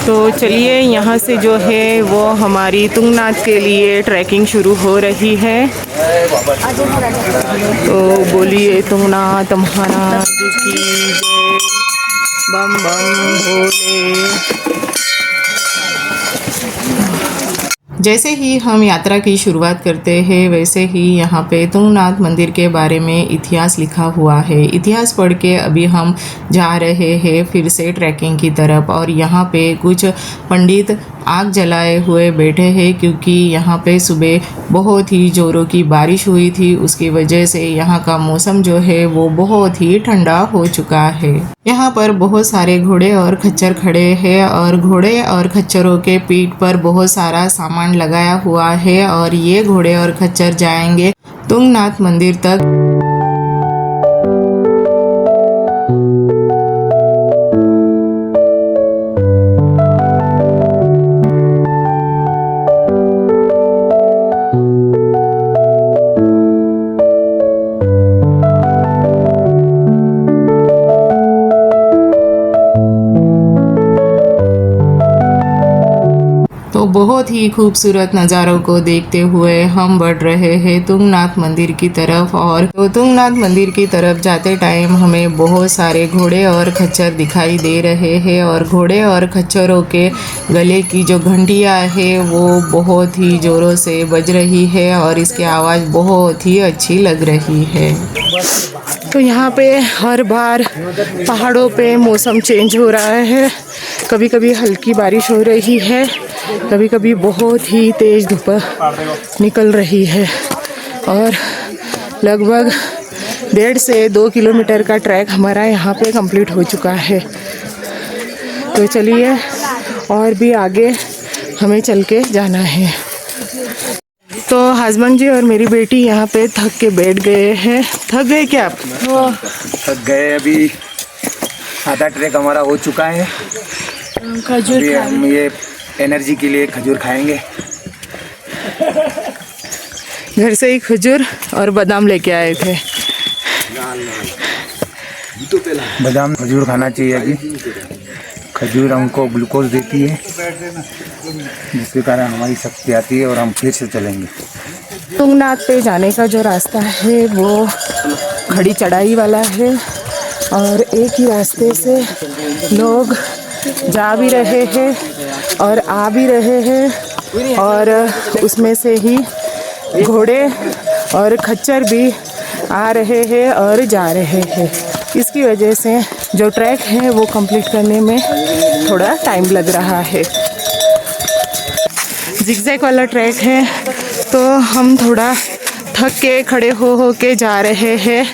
तो चलिए यहाँ से जो है वो हमारी तुंगनाथ के लिए ट्रैकिंग शुरू हो रही है। तो बोलिए तुंगनाथ महाराज की जय, बम बम भोले। जैसे ही हम यात्रा की शुरुआत करते हैं वैसे ही यहाँ पे तुंगनाथ मंदिर के बारे में इतिहास लिखा हुआ है। इतिहास पढ़ के अभी हम जा रहे हैं फिर से ट्रैकिंग की तरफ, और यहाँ पे कुछ पंडित आग जलाए हुए बैठे हैं क्योंकि यहाँ पे सुबह बहुत ही ज़ोरों की बारिश हुई थी। उसकी वजह से यहाँ का मौसम जो है वो बहुत ही ठंडा हो चुका है। यहाँ पर बहुत सारे घोड़े और खच्चर खड़े हैं और घोड़े और खच्चरों के पीठ पर बहुत सारा सामान लगाया हुआ है और ये घोड़े और खच्चर जाएंगे तुंगनाथ मंदिर तक। तो बहुत ही खूबसूरत नज़ारों को देखते हुए हम बढ़ रहे हैं तुंगनाथ मंदिर की तरफ। और तो तुंगनाथ मंदिर की तरफ जाते टाइम हमें बहुत सारे घोड़े और खच्चर दिखाई दे रहे हैं और घोड़े और खच्चरों के गले की जो घंटियाँ है वो बहुत ही ज़ोरों से बज रही है और इसकी आवाज़ बहुत ही अच्छी लग रही है। तो यहाँ पे हर बार पहाड़ों पे मौसम चेंज हो रहा है। कभी कभी हल्की बारिश हो रही है, कभी कभी बहुत ही तेज़ धूप निकल रही है और लगभग 1.5 से 2 किलोमीटर का ट्रैक हमारा यहाँ पे कंप्लीट हो चुका है। तो चलिए और भी आगे हमें चल के जाना है। तो हस्बैंड जी और मेरी बेटी यहाँ पे थक के बैठ गए हैं। थक गए क्या आप? थक गए, अभी आधा ट्रैक हमारा हो चुका है। खजूर हम ये एनर्जी के लिए खजूर खाएंगे। घर से ही खजूर और बादाम लेके आए थे। बादाम खजूर खाना चाहिए। अभी खजूर हमको ग्लूकोज देती है जिसके कारण हमारी शक्ति आती है और हम फिर से चलेंगे। तुंगनाथ पे जाने का जो रास्ता है वो खड़ी चढ़ाई वाला है और एक ही रास्ते से लोग जा भी रहे हैं और आ भी रहे हैं और उसमें से ही घोड़े और खच्चर भी आ रहे हैं और जा रहे हैं। इसकी वजह से जो ट्रैक है वो कंप्लीट करने में थोड़ा टाइम लग रहा है। जिगजैग वाला ट्रैक है तो हम थोड़ा थक के खड़े हो के जा रहे हैं।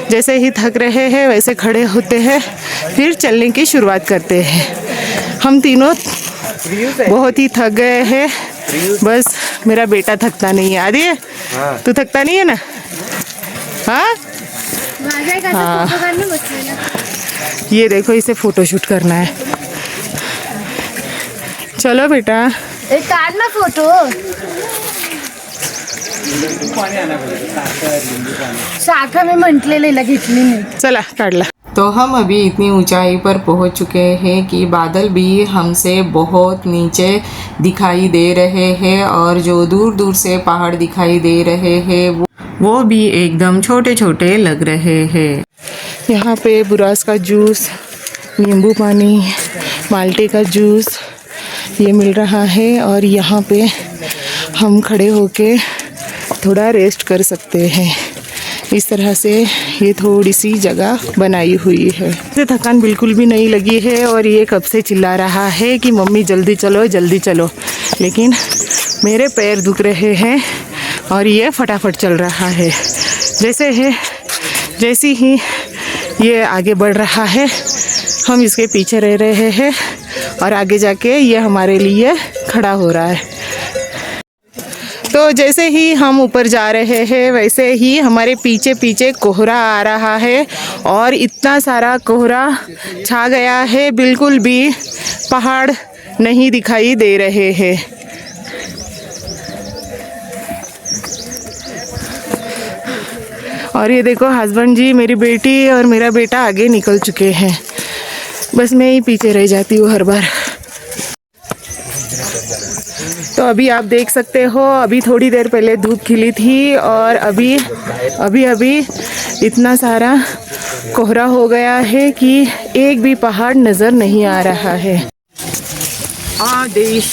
जैसे ही थक रहे हैं वैसे खड़े होते हैं, फिर चलने की शुरुआत करते हैं। हम तीनों बहुत ही थक गए हैं, बस मेरा बेटा थकता नहीं है। आदि तू थकता नहीं है ना? हाँ हाँ, ये देखो इसे फोटो शूट करना है। चलो बेटा एक काढना फोटो। साखा में म्हटलेलं घेतली नाही। चला काढला। तो हम अभी इतनी ऊंचाई पर पहुंच चुके हैं कि बादल भी हमसे बहुत नीचे दिखाई दे रहे हैं और जो दूर दूर से पहाड़ दिखाई दे रहे हैं वो भी एकदम छोटे छोटे लग रहे हैं। यहाँ पे बुरास का जूस, नींबू पानी, माल्टे का जूस ये मिल रहा है और यहाँ पे हम खड़े होके थोड़ा रेस्ट कर सकते हैं। इस तरह से ये थोड़ी सी जगह बनाई हुई है। इसे थकान बिल्कुल भी नहीं लगी है और ये कब से चिल्ला रहा है कि मम्मी जल्दी चलो जल्दी चलो, लेकिन मेरे पैर दुख रहे हैं और ये फटाफट चल रहा है। जैसे ही ये आगे बढ़ रहा है हम इसके पीछे रह रहे हैं और आगे जाके ये हमारे लिए खड़ा हो रहा है। तो जैसे ही हम ऊपर जा रहे हैं वैसे ही हमारे पीछे पीछे कोहरा आ रहा है और इतना सारा कोहरा छा गया है, बिल्कुल भी पहाड़ नहीं दिखाई दे रहे हैं। और ये देखो हस्बैंड जी, मेरी बेटी और मेरा बेटा आगे निकल चुके हैं, बस मैं ही पीछे रह जाती हूँ हर बार। तो अभी आप देख सकते हो, अभी थोड़ी देर पहले धूप खिली थी और अभी अभी इतना सारा कोहरा हो गया है कि एक भी पहाड़ नज़र नहीं आ रहा है। आदेश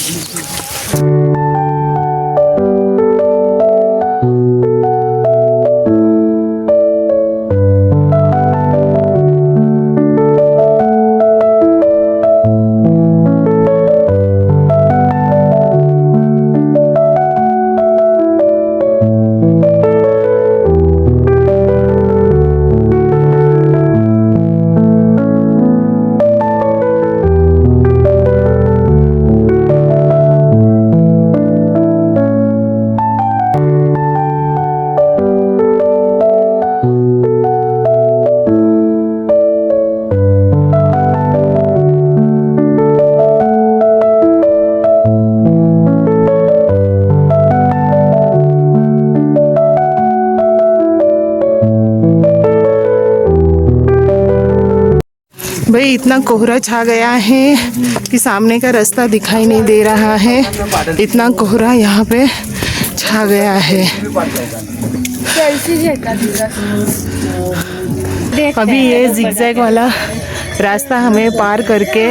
भाई इतना कोहरा छा गया है कि सामने का रास्ता दिखाई नहीं दे रहा है। इतना कोहरा यहाँ पे छा गया है। अभी ये जिगजैग वाला रास्ता हमें पार करके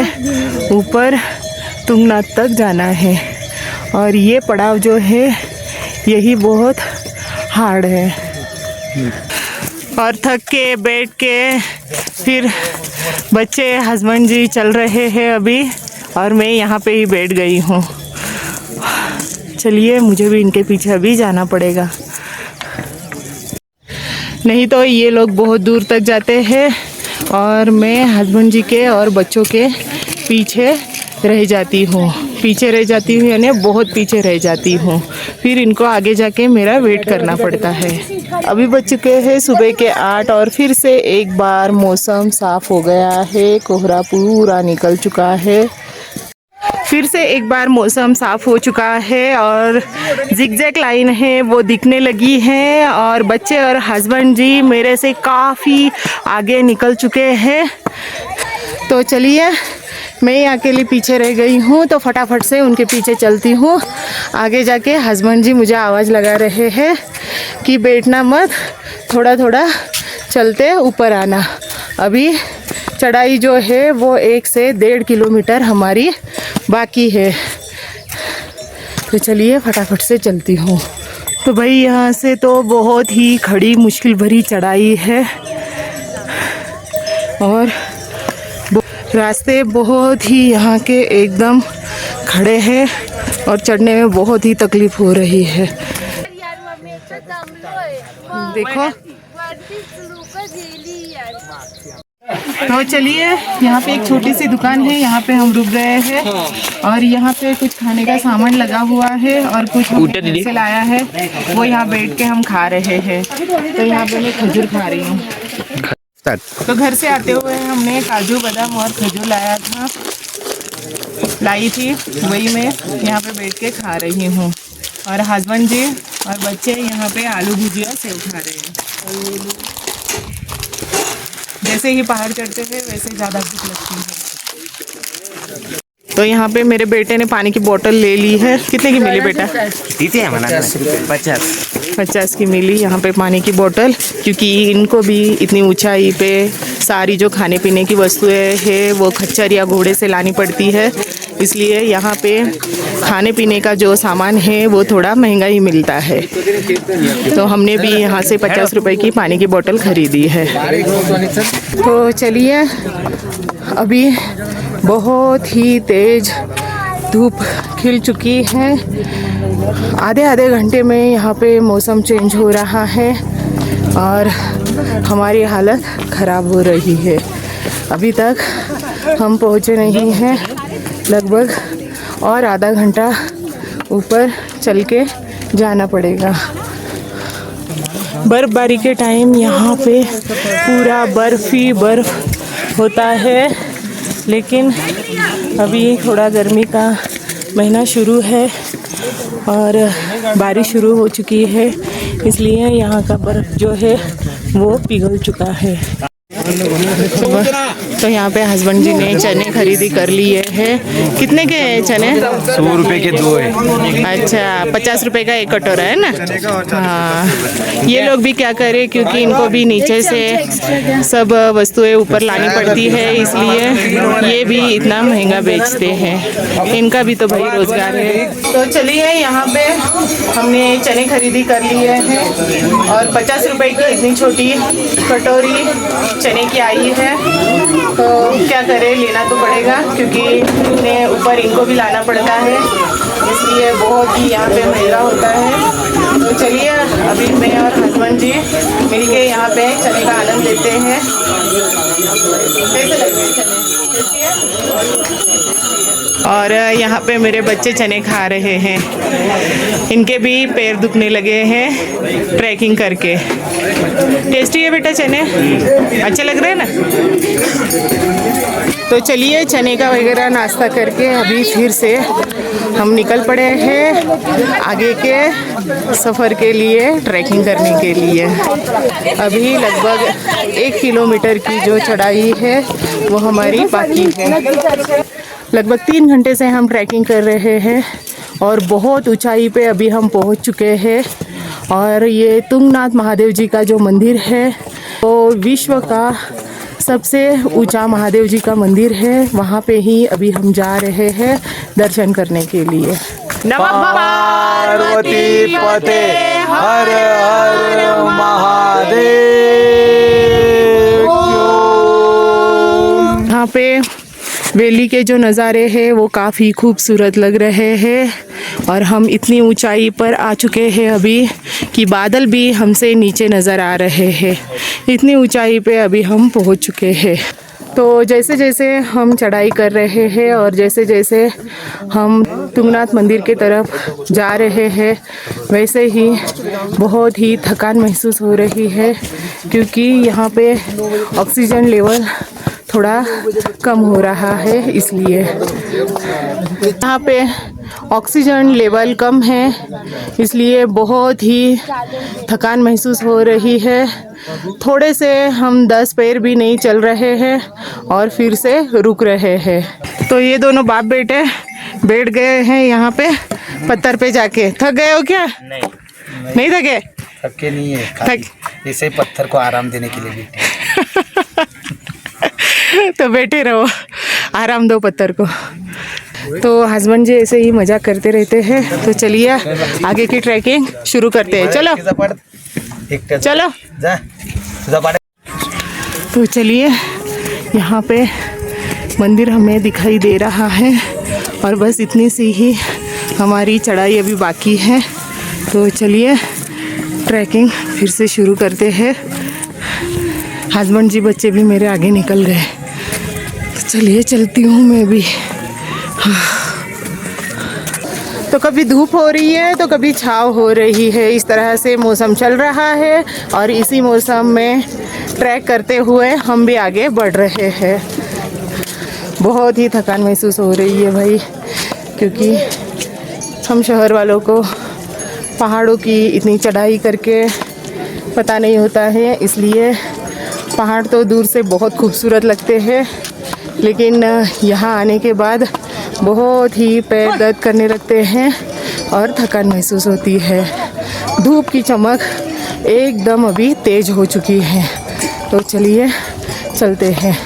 ऊपर तुंगनाथ तक जाना है और ये पड़ाव जो है यही बहुत हार्ड है। और थक के बैठ के फिर बच्चे हस्बैंड जी चल रहे हैं अभी और मैं यहाँ पे ही बैठ गई हूँ। चलिए मुझे भी इनके पीछे अभी जाना पड़ेगा, नहीं तो ये लोग बहुत दूर तक जाते हैं और मैं हस्बैंड जी के और बच्चों के पीछे रह जाती हूँ। पीछे रह जाती हूँ यानी बहुत पीछे रह जाती हूँ, फिर इनको आगे जाके मेरा वेट करना पड़ता है। अभी बज चुके हैं सुबह के 8 और फिर से एक बार मौसम साफ हो गया है, कोहरा पूरा निकल चुका है। फिर से एक बार मौसम साफ हो चुका है और जिगजैग लाइन है वो दिखने लगी है और बच्चे और हस्बैंड जी मेरे से काफ़ी आगे निकल चुके हैं। तो चलिए मैं अकेली पीछे रह गई हूँ तो फटाफट से उनके पीछे चलती हूँ। आगे जाके हस्बैंड जी मुझे आवाज़ लगा रहे हैं कि बैठना मत, थोड़ा थोड़ा चलते ऊपर आना। अभी चढ़ाई जो है वो 1 से 1.5 किलोमीटर हमारी बाकी है। तो चलिए फटाफट से चलती हूँ। तो भाई यहाँ से तो बहुत ही खड़ी मुश्किल भरी चढ़ाई है और रास्ते बहुत ही यहाँ के एकदम खड़े हैं और चढ़ने में बहुत ही तकलीफ हो रही है। देखो तो चलिए यहाँ पे एक छोटी सी दुकान है, यहाँ पे हम रुक गए हैं और यहाँ पे कुछ खाने का सामान लगा हुआ है और कुछ हमने से लाया है वो यहाँ बैठ के हम खा रहे हैं। तो यहाँ पे मैं खजूर खा रही हूँ। तो घर से आते हुए हमने काजू बादाम और खजूर लाई थी, वही मैं यहाँ पे बैठ के खा रही हूँ और हस्बैंड जी और बच्चे यहाँ पे आलू भुजिया सेव खा रहे हैं। जैसे ही पहाड़ चढ़ते हैं वैसे ज़्यादा भूख लगती है। तो यहाँ पे मेरे बेटे ने पानी की बोतल ले ली है। कितने की मिली बेटा? 50 की मिली यहाँ पे पानी की बोतल, क्योंकि इनको भी इतनी ऊंचाई पे सारी जो खाने पीने की वस्तुएं हैं वो खच्चर या घोड़े से लानी पड़ती है, इसलिए यहाँ पे खाने पीने का जो सामान है वो थोड़ा महंगा ही मिलता है। तो हमने भी यहाँ से 50 रुपए की पानी की बोतल खरीदी है। तो चलिए अभी बहुत ही तेज़ धूप खिल चुकी है। आधे घंटे में यहाँ पे मौसम चेंज हो रहा है और हमारी हालत ख़राब हो रही है। अभी तक हम पहुँचे नहीं हैं, लगभग और आधा घंटा ऊपर चल के जाना पड़ेगा। बर्फ़बारी के टाइम यहाँ पे पूरा बर्फ़ ही बर्फ़ होता है, लेकिन अभी थोड़ा गर्मी का महीना शुरू है और बारिश शुरू हो चुकी है, इसलिए यहाँ का बर्फ़ जो है वो पिघल चुका है। तो यहाँ पे हस्बैंड जी ने चने खरीदी कर लिए हैं। कितने के हैं चने? 100 रुपए के 2 है। अच्छा, 50 रुपए का एक कटोरा है ना। हाँ, ये लोग भी क्या करें, क्योंकि इनको भी नीचे से सब वस्तुएं ऊपर लानी पड़ती है, इसलिए ये भी इतना महंगा बेचते हैं। इनका भी तो भाई रोजगार है। तो चलिए, यहाँ पे हमने चने खरीदी कर लिए हैं और 50 रुपए की इतनी छोटी कटोरी चने की आई है। तो क्या करें, लेना तो पड़ेगा, क्योंकि इतने ऊपर इनको भी लाना पड़ता है, इसलिए बहुत ही यहाँ पे महंगा होता है। तो चलिए, अभी मैं और हस्बैंड जी मिलके यहाँ पे चने का आनंद लेते हैं। कैसे लग रहे हैं चने? और यहाँ पे मेरे बच्चे चने खा रहे हैं। इनके भी पैर दुखने लगे हैं ट्रैकिंग करके। टेस्टी है बेटा चने? अच्छे लग रहे हैं ना? तो चलिए, चने का वगैरह नाश्ता करके अभी फिर से हम निकल पड़े हैं आगे के सफ़र के लिए, ट्रैकिंग करने के लिए। अभी लगभग 1 किलोमीटर की जो चढ़ाई है वो हमारी बाकी है। लगभग 3 घंटे से हम ट्रैकिंग कर रहे हैं और बहुत ऊंचाई पे अभी हम पहुंच चुके हैं। और ये तुंगनाथ महादेव जी का जो मंदिर है वो विश्व का सबसे ऊंचा महादेव जी का मंदिर है। वहाँ पे ही अभी हम जा रहे हैं दर्शन करने के लिए। नमः पार्वती पते हर हर महादेव। यहाँ पे वैली के जो नज़ारे हैं वो काफ़ी खूबसूरत लग रहे हैं और हम इतनी ऊंचाई पर आ चुके हैं अभी कि बादल भी हमसे नीचे नज़र आ रहे हैं। इतनी ऊंचाई पे अभी हम पहुंच चुके हैं। तो जैसे जैसे हम चढ़ाई कर रहे हैं और जैसे जैसे हम तुंगनाथ मंदिर के तरफ जा रहे हैं, वैसे ही बहुत ही थकान महसूस हो रही है, क्योंकि यहाँ पे ऑक्सीजन लेवल थोड़ा कम हो रहा है। इसलिए यहाँ पे ऑक्सीजन लेवल कम है, इसलिए बहुत ही थकान महसूस हो रही है। थोड़े से हम 10 पैर भी नहीं चल रहे हैं और फिर से रुक रहे हैं। तो ये दोनों बाप बेटे बैठ गए हैं यहाँ पे पत्थर पे जाके। थक गए हो क्या? नहीं थके? थके नहीं है, इसे पत्थर को आराम देने के लिए बैठे। तो बैठे रहो, आराम दो पत्थर को। तो हस्बैंड जी ऐसे ही मजाक करते रहते हैं। तो चलिए आगे की ट्रैकिंग शुरू करते हैं। चलो चलो। तो चलिए, यहाँ पे मंदिर हमें दिखाई दे रहा है और बस इतनी सी ही हमारी चढ़ाई अभी बाकी है। तो चलिए ट्रैकिंग फिर से शुरू करते हैं। हस्बैंड जी बच्चे भी मेरे आगे निकल गए। चलिए चलती हूँ मैं भी। तो कभी धूप हो रही है तो कभी छाँव हो रही है, इस तरह से मौसम चल रहा है और इसी मौसम में ट्रैक करते हुए हम भी आगे बढ़ रहे हैं। बहुत ही थकान महसूस हो रही है भाई, क्योंकि हम शहर वालों को पहाड़ों की इतनी चढ़ाई करके पता नहीं होता है, इसलिए पहाड़ तो दूर से बहुत खूबसूरत लगते हैं, लेकिन यहाँ आने के बाद बहुत ही पैर दर्द करने लगते हैं और थकान महसूस होती है। धूप की चमक एकदम अभी तेज हो चुकी है। तो चलिए चलते हैं।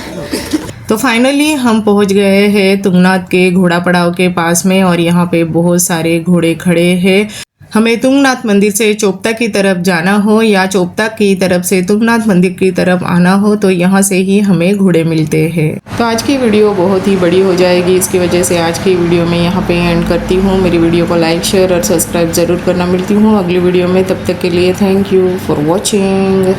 तो फाइनली हम पहुंच गए हैं तुंगनाथ के घोड़ा पड़ाव के पास में और यहाँ पे बहुत सारे घोड़े खड़े हैं। हमें तुंगनाथ मंदिर से चोपता की तरफ जाना हो या चोपता की तरफ से तुंगनाथ मंदिर की तरफ आना हो तो यहाँ से ही हमें घोड़े मिलते हैं। तो आज की वीडियो बहुत ही बड़ी हो जाएगी, इसकी वजह से आज की वीडियो में यहाँ पे एंड करती हूँ। मेरी वीडियो को लाइक शेयर और सब्सक्राइब ज़रूर करना। मिलती हूँ अगली वीडियो में, तब तक के लिए थैंक यू फॉर वॉचिंग।